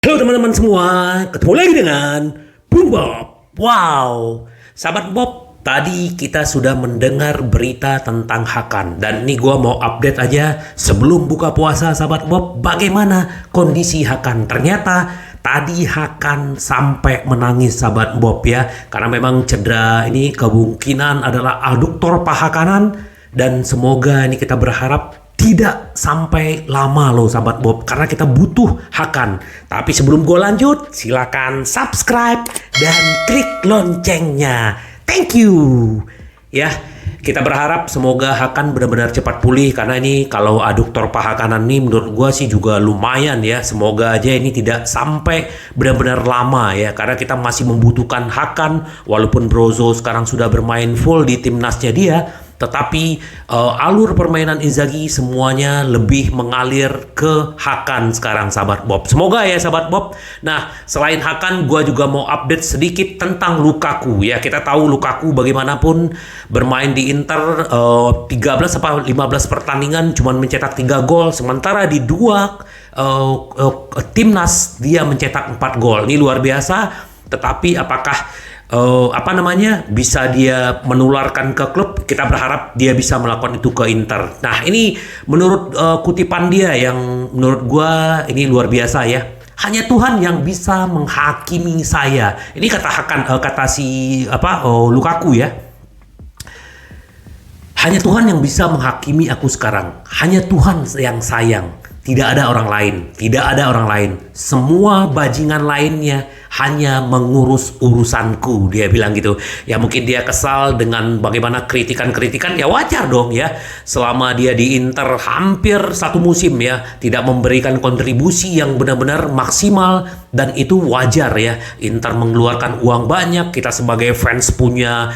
Halo teman-teman semua, ketemu lagi dengan Bung Bob. Wow, sahabat Bob, tadi kita sudah mendengar berita tentang Hakan. Dan ini gua mau update aja sebelum buka puasa sahabat Bob, bagaimana kondisi Hakan. Ternyata tadi Hakan sampai menangis sahabat Bob ya. Karena memang cedera ini kemungkinan adalah aduktor paha kanan. Dan semoga ini kita berharap tidak sampai lama loh sahabat Bob, karena kita butuh Hakan. Tapi sebelum gue lanjut, silakan subscribe dan klik loncengnya. Thank you. Ya, kita berharap semoga Hakan benar-benar cepat pulih, karena ini kalau aduktor paha kanan ini menurut gue sih juga lumayan ya. Semoga aja ini tidak sampai benar-benar lama ya, karena kita masih membutuhkan Hakan. Walaupun Brozo sekarang sudah bermain full di timnasnya dia, tetapi alur permainan Inzaghi semuanya lebih mengalir ke Hakan sekarang sahabat Bob. Semoga ya sahabat Bob. Nah, selain Hakan, gue juga mau update sedikit tentang Lukaku ya. Kita tahu Lukaku bagaimanapun bermain di Inter 13 atau 15 pertandingan cuman mencetak 3 gol, sementara di dua timnas dia mencetak 4 gol. Ini luar biasa. Tetapi apakah bisa dia menularkan ke klub? Kita berharap dia bisa melakukan itu ke Inter. Nah, ini menurut kutipan dia yang menurut gua ini luar biasa ya. Hanya Tuhan yang bisa menghakimi saya. Ini kata si Lukaku ya. Hanya Tuhan yang bisa menghakimi aku sekarang. Hanya Tuhan yang sayang. Tidak ada orang lain. Tidak ada orang lain. Semua bajingan lainnya hanya mengurus urusanku, dia bilang gitu. Ya mungkin dia kesal dengan bagaimana kritikan-kritikan, ya wajar dong ya. Selama dia di Inter hampir satu musim ya, tidak memberikan kontribusi yang benar-benar maksimal, dan itu wajar ya. Inter mengeluarkan uang banyak, kita sebagai fans punya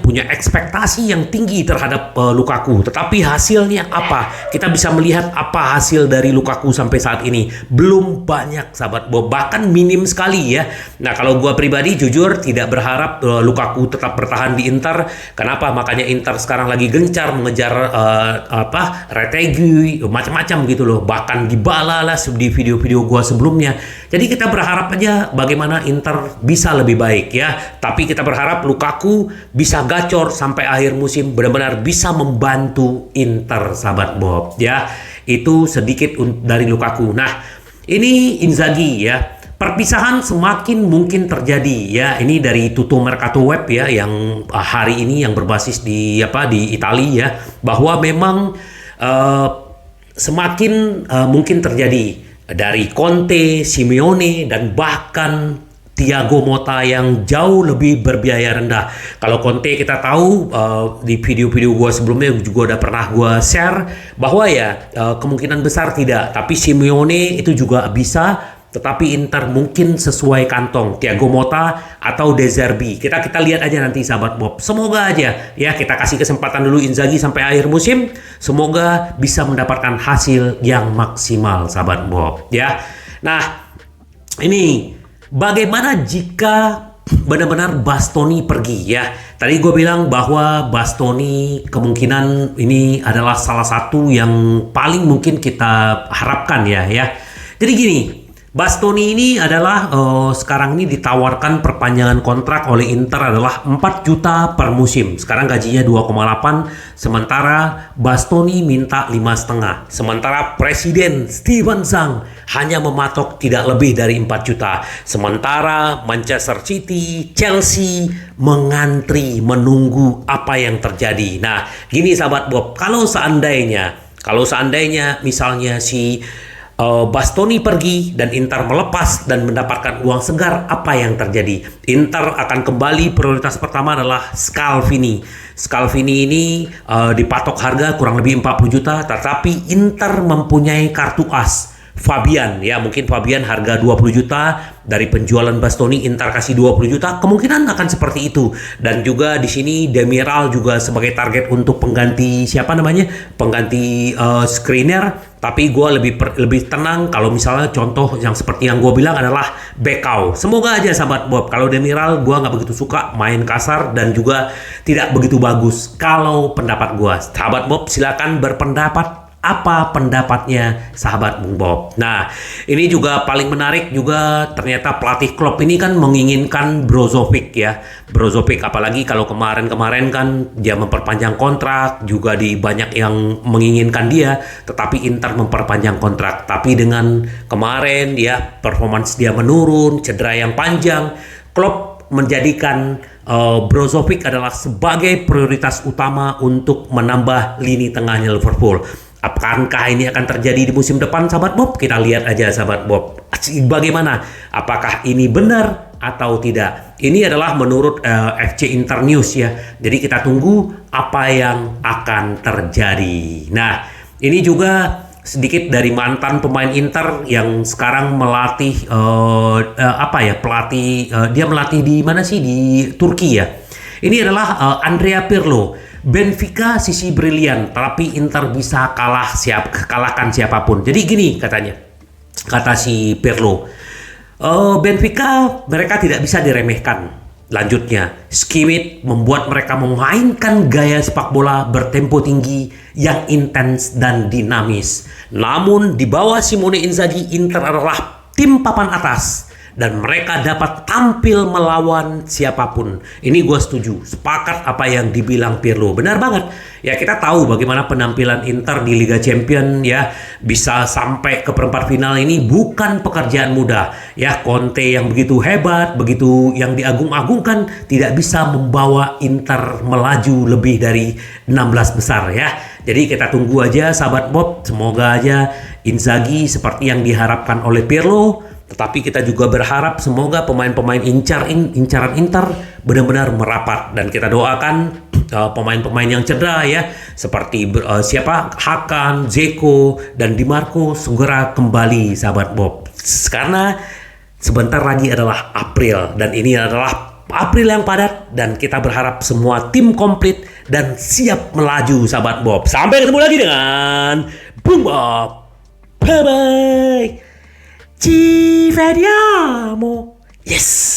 punya ekspektasi yang tinggi terhadap Lukaku. Tetapi hasilnya apa? Kita bisa melihat apa hasil dari Lukaku sampai saat ini. Belum banyak sahabat Bob, bahkan minim sekali ya. Nah, kalau gue pribadi jujur tidak berharap Lukaku tetap bertahan di Inter. Kenapa? Makanya Inter sekarang lagi gencar mengejar Retegui, macam-macam gitu loh. Bahkan Dybala lah di video-video gue sebelumnya. Jadi kita berharap aja bagaimana Inter bisa lebih baik ya. Tapi kita berharap Lukaku bisa gacor sampai akhir musim, benar-benar bisa membantu Inter sahabat Bob ya. Itu sedikit dari Lukaku. Nah, ini Inzaghi ya. Perpisahan semakin mungkin terjadi ya. Ini dari Tutto Mercato Web ya, yang hari ini yang berbasis di Italia ya, bahwa memang semakin mungkin terjadi dari Conte, Simeone, dan bahkan Thiago Motta yang jauh lebih berbiaya rendah. Kalau Conte kita tahu di video-video gue sebelumnya juga udah pernah gue share bahwa ya kemungkinan besar tidak. Tapi Simeone itu juga bisa. Tetapi Inter mungkin sesuai kantong Thiago Motta atau De Zerbi. Kita lihat aja nanti sahabat Bob. Semoga aja ya kita kasih kesempatan dulu Inzaghi sampai akhir musim. Semoga bisa mendapatkan hasil yang maksimal sahabat Bob ya. Nah, ini bagaimana jika benar-benar Bastoni pergi ya. Tadi gue bilang bahwa Bastoni kemungkinan ini adalah salah satu yang paling mungkin kita harapkan ya. Jadi gini, Bastoni ini adalah sekarang ini ditawarkan perpanjangan kontrak oleh Inter adalah 4 juta per musim. Sekarang gajinya 2,8, sementara Bastoni minta 5,5. Sementara Presiden Steven Zhang hanya mematok tidak lebih dari 4 juta. Sementara Manchester City, Chelsea mengantri menunggu apa yang terjadi. Nah, gini sahabat Bob, kalau seandainya misalnya si Bastoni pergi dan Inter melepas dan mendapatkan uang segar, apa yang terjadi? Inter akan kembali, prioritas pertama adalah Scalvini. Scalvini ini dipatok harga kurang lebih 40 juta, tetapi Inter mempunyai kartu as. Fabian ya, mungkin Fabian harga 20 juta, dari penjualan Bastoni Inter kasih 20 juta, kemungkinan akan seperti itu. Dan juga di sini Demiral juga sebagai target untuk pengganti pengganti Skriniar. Tapi gue lebih tenang kalau misalnya contoh yang seperti yang gue bilang adalah Bekau. Semoga aja sahabat Bob. Kalau Demiral gue nggak begitu suka, main kasar dan juga tidak begitu bagus kalau pendapat gue. Sahabat Bob silakan berpendapat apa pendapatnya sahabat Bung Bob. Nah, ini juga paling menarik juga, ternyata pelatih Klopp ini kan menginginkan Brozovic ya. Brozovic, apalagi kalau kemarin-kemarin kan dia memperpanjang kontrak, juga di banyak yang menginginkan dia, tetapi Inter memperpanjang kontrak. Tapi dengan kemarin ya performance dia menurun, cedera yang panjang, Klopp menjadikan Brozovic adalah sebagai prioritas utama untuk menambah lini tengahnya Liverpool. Apakah ini akan terjadi di musim depan, sahabat Bob? Kita lihat aja, sahabat Bob. Bagaimana? Apakah ini benar atau tidak? Ini adalah menurut FC Inter News ya. Jadi kita tunggu apa yang akan terjadi. Nah, ini juga sedikit dari mantan pemain Inter yang sekarang melatih pelatih dia melatih di mana sih, di Turki ya. Ini adalah Andrea Pirlo. Benfica sisi brilian, tapi Inter bisa kalahkan siapapun. Jadi gini katanya, kata si Pirlo, Benfica mereka tidak bisa diremehkan. Lanjutnya, Schmidt membuat mereka memainkan gaya sepak bola bertempo tinggi yang intens dan dinamis. Namun di bawah Simone Inzaghi, Inter adalah tim papan atas dan mereka dapat tampil melawan siapapun. Ini gue setuju, sepakat apa yang dibilang Pirlo, benar banget. Ya, kita tahu bagaimana penampilan Inter di Liga Champions ya, bisa sampai ke perempat final ini bukan pekerjaan mudah. Ya, Conte yang begitu hebat, begitu yang diagung-agungkan, tidak bisa membawa Inter melaju lebih dari 16 besar ya. Jadi kita tunggu aja, sahabat Bob, semoga aja Inzaghi seperti yang diharapkan oleh Pirlo. Tetapi kita juga berharap semoga pemain-pemain incaran Inter benar-benar merapat, dan kita doakan pemain-pemain yang cedera ya, seperti Hakan, Dzeko, dan Di Marco segera kembali, sahabat Bob. Karena sebentar lagi adalah April, dan ini adalah April yang padat, dan kita berharap semua tim komplit dan siap melaju, sahabat Bob. Sampai ketemu lagi dengan Bung Bob. Bye bye. Ci vediamo. Yes.